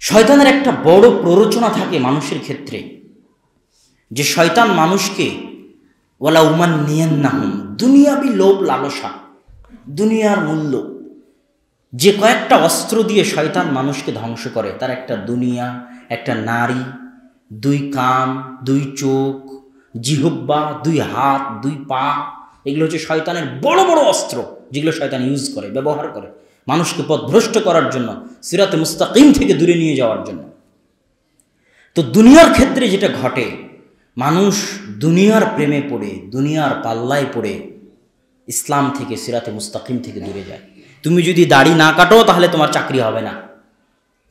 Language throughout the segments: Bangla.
শয়তানের একটা বড় প্ররোচনা থাকে মানুষের ক্ষেত্রে, যে শয়তান মানুষকে ওয়ালা উমান্নিয়ান্নাহুম, দুনিয়াবি লোভ লালসা, দুনিয়ার মূল্য, যে কয়েকটা অস্ত্র দিয়ে শয়তান মানুষকে ধ্বংস করে, তার একটা দুনিয়া, একটা নারী, 2 কান, 2 চোখ, জিহ্বা, 2 হাত, 2 পা, এগুলো হচ্ছে শয়তানের বড় বড় অস্ত্র, যেগুলো শয়তান ইউজ করে, ব্যবহার করে মানুষকে পথভ্রষ্ট করার জন্য, সিরাতে মুস্তাকিম থেকে দূরে নিয়ে যাওয়ার জন্য। তো দুনিয়ার ক্ষেত্রে যেটা ঘটে, মানুষ দুনিয়ার প্রেমে পড়ে, দুনিয়ার পাল্লায় পড়ে ইসলাম থেকে, সিরাতে মুস্তাকিম থেকে দূরে যায়। তুমি যদি দাড়ি না কাটো তাহলে তোমার চাকরি হবে না।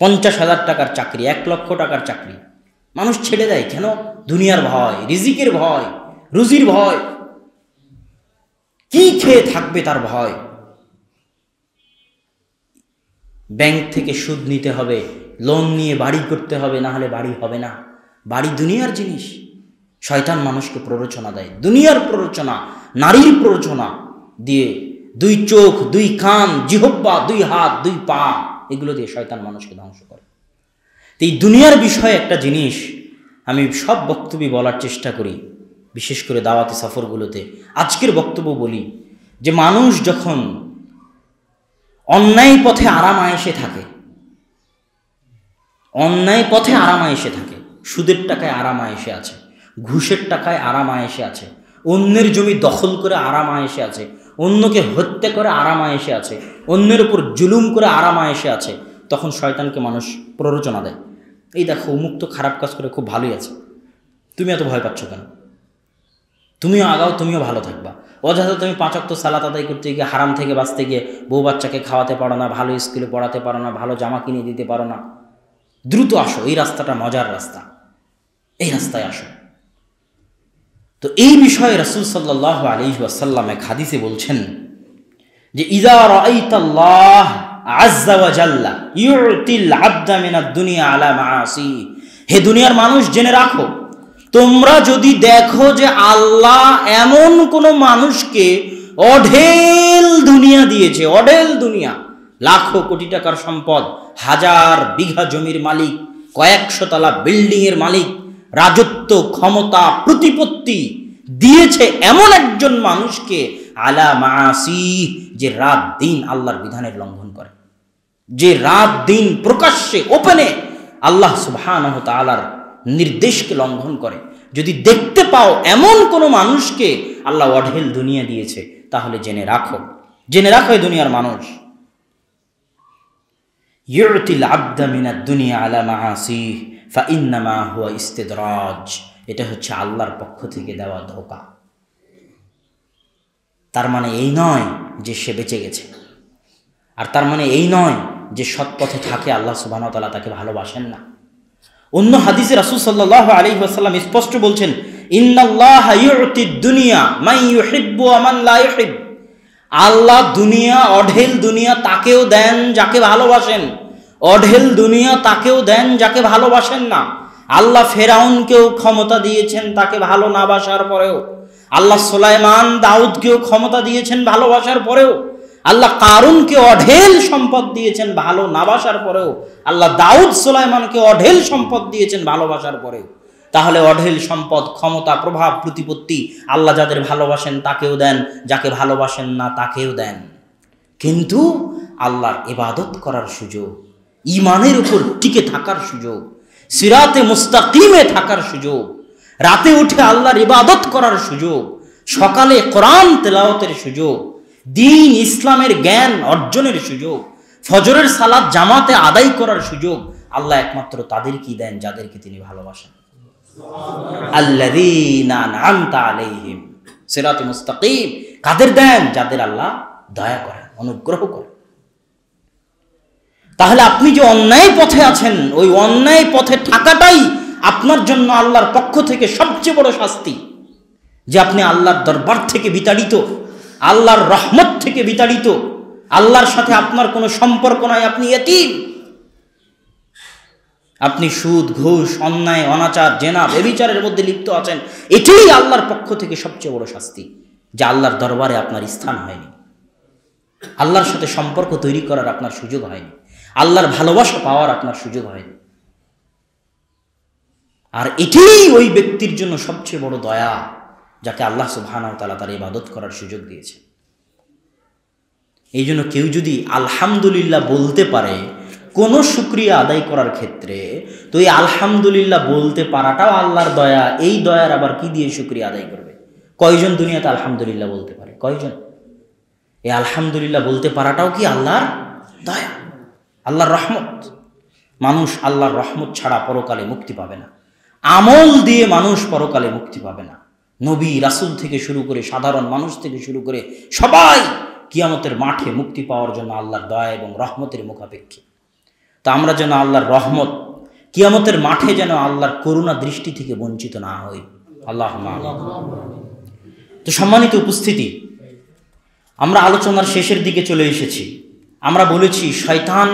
50,000 টাকার চাকরি, 1 লক্ষ টাকার চাকরি মানুষ ছেড়ে দেয়। কেন? দুনিয়ার ভয়, রিজিকের ভয়, রুজির ভয়, কি খেয়ে থাকবে তার ভয়। ব্যাংক থেকে সুদ নিতে হবে, লোন নিয়ে বাড়ি করতে হবে, না হলে বাড়ি হবে না। বাড়ি দুনিয়ার জিনিস। শয়তান মানুষকে প্ররোচনা দেয়, দুনিয়ার প্ররোচনা, নারীর প্ররোচনা দিয়ে, 2 চোখ, 2 কান, জিহ্বা, 2 হাত, 2 পা, এগুলো দিয়ে শয়তান মানুষকে ধ্বংস করে। তো এই দুনিয়ার বিষয়ে একটা জিনিস আমি সব বক্তব্যে বলার চেষ্টা করি, বিশেষ করে দাওয়াতি সফরগুলোতে। আজকের বক্তব্য বলি যে মানুষ যখন অন্যায় পথে আরাম আয়েশে থাকে, অন্যায় পথে আরাম আয়েশে থাকে, সুদের টাকায় আরাম আয়েশে আছে, ঘুষের টাকায় আরাম আয়েশে আছে, অন্যের জমি দখল করে আরাম আয়েশে আছে, অন্যকে হত্যা করে আরাম আয়েশে আছে, অন্যের উপর জুলুম করে আরাম আয়েশে আছে, তখন শয়তানকে মানুষ প্ররোচনা দেয়, এই দেখো অমুক তো খারাপ কাজ করে খুব ভালোই আছে, তুমি এত ভয় পাচ্ছ কেন? তুমিও আগাও, তুমিও ভালো থাকবা। অযথা তুমি 5 ওয়াক্ত সালাত আদায় করতে গিয়ে, হারাম থেকে বাঁচতে গিয়ে বউ বাচ্চাকে খাওয়াতে পারো না, ভালো স্কুলে পড়াতে পারো না, ভালো জামা কিনে দিতে পারো না। দ্রুত আসো, এই রাস্তাটা মজার রাস্তা, এই রাস্তায় আসো। তো এই বিষয়ে রাসূল সাল্লাল্লাহু আলাইহি ওয়াসাল্লাম এক হাদিসে বলছেন যে ইযা রাআইতাল্লাহ আযযা ওয়া জাল্লা ইউতিল আবদা মিনাদ দুনিয়া আলা মাআসি, হে দুনিয়ার মানুষ জেনে রাখো, তোমরা যদি দেখো যে আল্লাহ এমন কোন মানুষকে অঢেল দুনিয়া দিয়েছে, অঢেল দুনিয়া, লাখো কোটি টাকার সম্পদ, 1000 বিঘা জমির মালিক, কয়েকশো তলা বিল্ডিং এর মালিক, রাজত্ব, ক্ষমতা, প্রতিপত্তি দিয়েছে এমন একজন মানুষকে, আলা মাআসি, যে রাত দিন আল্লাহর বিধানের লঙ্ঘন করে, যে রাত দিন প্রকাশ্যে ওপেনে আল্লাহ সুবহানাহু ওয়া তাআলার নির্দেশকে লঙ্ঘন করে, যদি দেখতে পাও এমন কোন মানুষকে আল্লাহ অঢেল দুনিয়া দিয়েছে, তাহলে জেনে রাখো, জেনে রাখো এই দুনিয়ার মানুষ, ইউতিল আবদা মিনাদ দুনিয়া আলা মাআসি ফাইন্নামা হুয়া ইস্তিদরাজ, এটা হচ্ছে আল্লাহর পক্ষ থেকে দেওয়া ধোঁকা। তার মানে এই নয় যে সে বেঁচে গেছে, আর তার মানে এই নয় যে সৎ পথে থাকে আল্লাহ সুবহানাহু ওয়া তাআলা তাকে ভালোবাসেন না। অন্য হাদিসে রাসূল সাল্লাল্লাহু আলাইহি ওয়াসাল্লাম স্পষ্ট বলছেন, ইন্নাল্লাহা ইউতিদ দুনিয়া মান ইউহিব্বু ওয়া মান লা ইউহিব, আল্লাহ দুনিয়া, অঢেল দুনিয়া তাকেও দেন যাকে ভালোবাসেন, অঢেল দুনিয়া তাকেও দেন যাকে ভালোবাসেন না। আল্লাহ ফেরাউনকেও ক্ষমতা দিয়েছেন তাকে ভালো না বাসার পরেও, আল্লাহ সুলাইমান দাউদকেও ক্ষমতা দিয়েছেন ভালোবাসার পরেও, আল্লাহ কারুনকে অঢেল সম্পদ দিয়েছেন ভালো না বাসার পরেও, আল্লাহ দাউদ সুলাইমানকে অঢেল সম্পদ দিয়েছেন ভালোবাসার পরেও। তাহলে অঢেল সম্পদ, ক্ষমতা, প্রভাব, প্রতিপত্তি আল্লাহ যাদের ভালোবাসেন তাকেও দেন, যাকে ভালোবাসেন না তাকেও দেন। কিন্তু আল্লাহর ইবাদত করার সুযোগ, ঈমানের উপর টিকে থাকার সুযোগ, সিরাতে মুস্তাকিমে থাকার সুযোগ, রাতে উঠে আল্লাহর ইবাদত করার সুযোগ, সকালে কোরআন তেলাওয়াতের সুযোগ, দ্বীন ইসলামের জ্ঞান অর্জনের সুযোগ, ফজরের সালাত জামাতে আদায় করার সুযোগ আল্লাহ একমাত্র তাদেরকেই দেন যাদেরকে তিনি ভালোবাসেন। আল্লাযীনা আন'আমতা আলাইহিম, সিরাতে মুস্তাকিম কাদের দেন? যাদের আল্লাহ দয়া করেন, অনুগ্রহ করেন। তাহলে আপনি যে অন্যায় পথে আছেন, ওই অন্যায় পথে থাকাটাই আপনার জন্য আল্লাহর পক্ষ থেকে সবচেয়ে বড় শাস্তি, যে আপনি আল্লাহর দরবার থেকে বিতাড়িত, আল্লাহর রহমত থেকে বিতাড়িত, আল্লাহর সাথে আপনার কোনো সম্পর্ক নাই, আপনি ইতিম, আপনি সুদ, ঘুষ, অন্যায়, অনাচার, জেনা, ব্যভিচারের মধ্যে লিপ্ত আছেন। এটাই আল্লাহর পক্ষ থেকে সবচেয়ে বড় শাস্তি, যে আল্লাহর দরবারে আপনার স্থান হয়নি, আল্লাহর সাথে সম্পর্ক তৈরি করার আপনার সুযোগ হয়নি, আল্লাহর ভালোবাসা পাওয়ার আপনার সুযোগ হয়নি। আর এটাই ওই ব্যক্তির জন্য সবচেয়ে বড় দয়া, যাকে আল্লাহ সুবহানাহু ওয়া তাআলা তার ইবাদত করার সুযোগ দিয়েছে। এই জন্য কেউ যদি আলহামদুলিল্লাহ বলতে পারে কোনো শুকরিয়া আদায় করার ক্ষেত্রে, তো এই আলহামদুলিল্লাহ বলতে পারাটাও আল্লাহর দয়া। এই দয়ার আবার কি দিয়ে শুকরিয়া আদায় করবে? কয়জন দুনিয়াতে আলহামদুলিল্লাহ বলতে পারে? কয়জন? এই আলহামদুলিল্লাহ বলতে পারাটাও কি আল্লাহর দয়া, আল্লাহর রহমত। মানুষ আল্লাহর রহমত ছাড়া পরকালে মুক্তি পাবে না। আমল দিয়ে মানুষ পরকালে মুক্তি পাবে না। নবী রাসূল থেকে শুরু করে সাধারণ মানুষ থেকে শুরু করে সবাই কিয়ামতের মাঠে মুক্তি পাওয়ার জন্য আল্লাহর দয়া এবং রহমতের মুখাপেক্ষী। তা আমরা যেন আল্লাহর রহমত, কিয়ামতের মাঠে যেন আল্লাহর করুণা দৃষ্টি থেকে বঞ্চিত না হই। আল্লাহুম্মা আমিন। তো সম্মানিত উপস্থিতি, আমরা আলোচনার শেষের দিকে চলে এসেছি। আমরা বলেছি শয়তান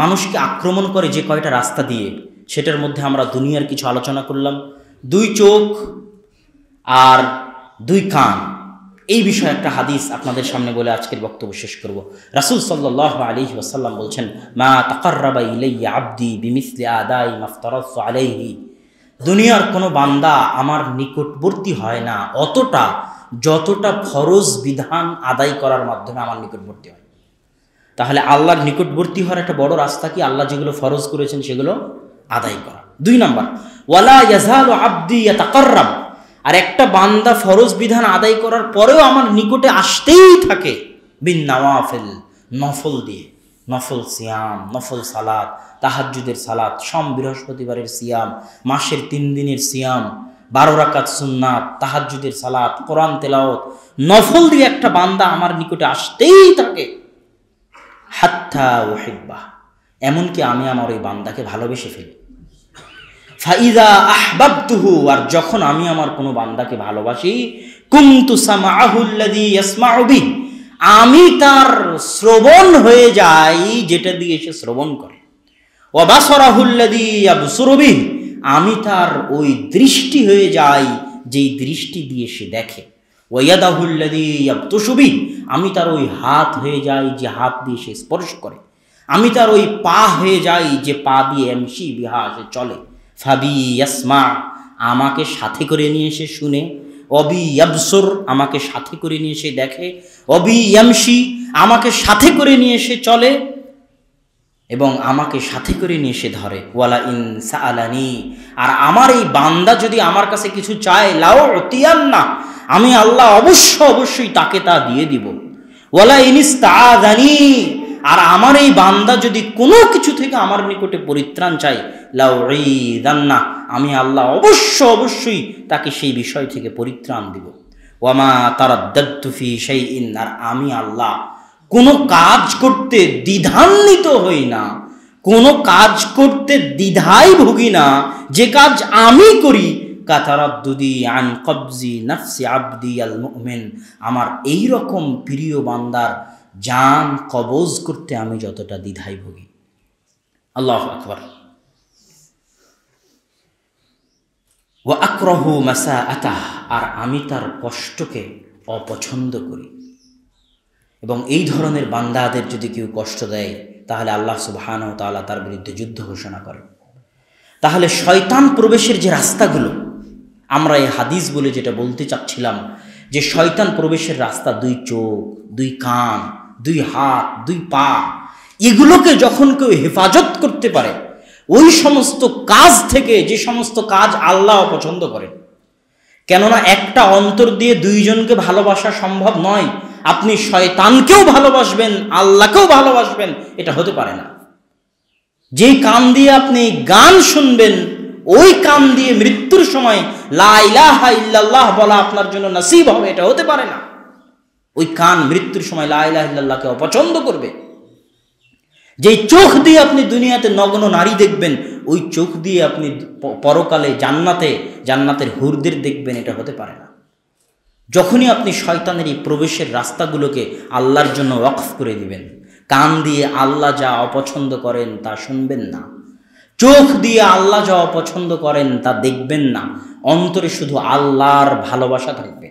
মানুষকে আক্রমণ করে যে কয়টা রাস্তা দিয়ে, সেটার মধ্যে আমরা দুনিয়ার কিছু আলোচনা করলাম। 2 চোখ আর 2 কান, এই বিষয়ে একটা হাদিস আপনাদের সামনে বলে আজকের বক্তব্য শেষ করব। রাসূল সাল্লাল্লাহু আলাইহি ওয়াসাল্লাম বলছেন, মা তাকাররাবা ইলাইয়া আবদি বিমিসলি আদাই মাফতারাতু আলাইহি। দুনিয়ার কোনো বান্দা আমার নিকটবর্তী হয় না অতটা যতটা ফরজ বিধান আদায় করার মাধ্যমে আমার নিকটবর্তী হয়। তাহলে আল্লাহর নিকটবর্তী হওয়ার একটা বড় রাস্তা কি? আল্লাহ যেগুলো ফরজ করেছেন সেগুলো আদায় করা। 2 নাম্বার, ওয়ালা ইয়াজালু আবদি ইয়াতাকাররাব। আর একটা বান্দা ফরজ বিধান আদায় করার পরেও আমার নিকটে আসতেই থাকে বিন নওয়াফিল, নফল দিয়ে। নফল সিয়াম, নফল সালাত, তাহাজ্জুদের সালাত, সোম বৃহস্পতিবারের সিয়াম, মাসের 3 দিনের সিয়াম, 12 রাকাত সুন্নাত, তাহাজ্জুদের সালাত, কোরআন তেলাওয়াত, নফল দিয়ে একটা বান্দা আমার নিকটে আসতেই থাকে। হাত্তা উহিব্বাহ, এমনকি আমি আমার ওই বান্দাকে ভালোবেসে ফেলি। ফাইদা আহবাবতুহু, আর যখন আমি আমার কোনো বান্দাকে ভালোবাসি, কুনতু সামাআহুল্লাযী ইয়াসমাউ বিহি, আমি তার শ্রবণ হয়ে যাই যেটা দিয়ে সে শ্রবণ করে। ওয়া বাসারাহুল্লাযী ইয়াবসুরু বিহি, আমি তার ওই দৃষ্টি হয়ে যাই যেই দৃষ্টি দিয়ে সে দেখে। ওয়া ইয়াদাহুল্লাযী ইয়াবতুশু বিহি, আমি তার ওই হাত হয়ে যাই যে হাত দিয়ে সে স্পর্শ করে। আমি তার ওই পা হয়ে যাই যে পা দিয়ে এমশি বিহা সে চলে। ফাবি ইয়াসমা, আমাকে সাথে করে নিয়ে সে শুনে। অবি ইয়াবসুর, আমাকে সাথে করে নিয়ে সে দেখে। অবি ইয়ামশি, আমাকে সাথে করে নিয়ে সে চলে এবং আমাকে সাথে করে নিয়ে সে ধরে। ওয়ালা ইন সাআলানি, আর আমার এই বান্দা যদি আমার কাছে কিছু চায়, লাউ উতিয়ান্না, আমি আল্লাহ অবশ্যই তাকে তা দিয়ে দিব। ওয়ালা ইনিস্তাআযানি, আর আমার এই বান্দা যদি কোনো কিছু থেকে আমার নিকটে পরিত্রাণ চায়, লাউঈদান্না, আমি আল্লাহ অবশ্যই তাকে সেই বিষয় থেকে পরিত্রাণ দিব। ওয়ামা তারাদ্দাদতু ফি শাইইন, আর আমি আল্লাহ কোনো কাজ করতে দ্বিধান্বিত হই না, কোনো কাজ করতে দ্বিধায় ভুগি না যে কাজ আমি করি। কাতারাদ্দুদি আন কবজি নাফসি আবদি আল মুমিন, আমার এই রকম প্রিয় বান্দার জান কবজ করতে আমি যতটা দ্বিধায় ভুগি। আল্লাহু আকবার। ওয়া আকরাহু মাসাআতাহ, আর আমি তার কষ্টকে অপছন্দ করি। এবং এই ধরনের বান্দাদের যদি কেউ কষ্ট দেয়, তাহলে আল্লাহ সুবহানাহু ওয়া তাআলা তার বিরুদ্ধে যুদ্ধ ঘোষণা করেন। তাহলে শয়তান প্রবেশের যে রাস্তাগুলো, আমরা এই হাদিস বলে যেটা বলতে চাচ্ছিলাম, যে শয়তান প্রবেশের রাস্তা 2 চোখ, 2 কান, 2 হাত, 2 পা, এগুলোকে যখন কেউ হেফাজত করতে পারে ওই সমস্ত কাজ থেকে, যে সমস্ত কাজ আল্লাহ পছন্দ করেন। কেননা একটা অন্তর দিয়ে 2 জনকে ভালোবাসা সম্ভব নয়। আপনি শয়তানকেও ভালোবাসবেন, আল্লাহকেও ভালোবাসবেন, এটা হতে পারে না। যেই কান দিয়ে আপনি গান শুনবেন, ওই কান দিয়ে মৃত্যুর সময় লা ইলাহা ইল্লাল্লাহ বলা আপনার জন্য নসিব হবে, এটা হতে পারে না। ওই কান মৃত্যুর সময় লা ইলাহা ইল্লাল্লাহকে অপছন্দ করবে। যেই চোখ দিয়ে আপনি দুনিয়াতে নগ্ন নারী দেখবেন, ওই চোখ দিয়ে আপনি পরকালে জান্নাতের হুরদের দেখবেন, এটা হতে পারে না। যখনই আপনি শয়তানের এই প্রবেশের রাস্তাগুলোকে আল্লাহর জন্য ওয়াকফ করে দিবেন, কান দিয়ে আল্লাহ যা অপছন্দ করেন তা শুনবেন না, চোখ দিয়ে আল্লাহ যা অপছন্দ করেন তা দেখবেন না, অন্তরে শুধু আল্লাহর ভালোবাসা থাকবে।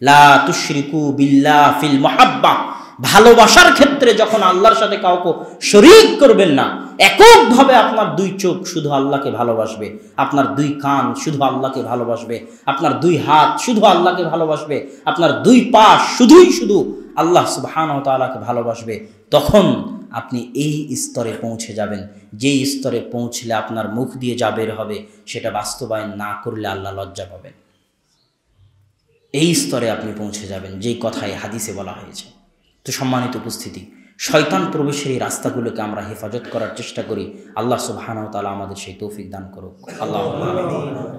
লা তুশরিকু বিল্লাহ ফিল মুহাব্বা, ভালোবাসার ক্ষেত্রে যখন আল্লাহর সাথে কাউকে শরীক করবেন না, এককভাবে আপনার দুই চোখ শুধু আল্লাহকে ভালোবাসবে, আপনার দুই কান শুধু আল্লাহকে ভালোবাসবে, আপনার দুই হাত শুধু আল্লাহকে ভালোবাসবে, আপনার দুই পা শুধু আল্লাহ সুবহানাহু ওয়া তাআলাকে ভালোবাসবে, তখন আপনি এই স্তরে পৌঁছে যাবেন, যেই স্তরে পৌঁছলে আপনার মুখ দিয়ে যা বের হবে সেটা বাস্তবায়ন না করলে আল্লাহ লজ্জা পাবেন। এই স্তরে আপনি পৌঁছে যাবেন যেই কথায় হাদিসে বলা হয়েছে। তো সম্মানিত উপস্থিতি, শয়তান প্রবেশের এই রাস্তাগুলোকে আমরা হেফাজত করার চেষ্টা করি। আল্লাহ সুবহানাহু ওয়া তাআলা আমাদের সেই তৌফিক দান করুক। আল্লাহুম্মা আমিন।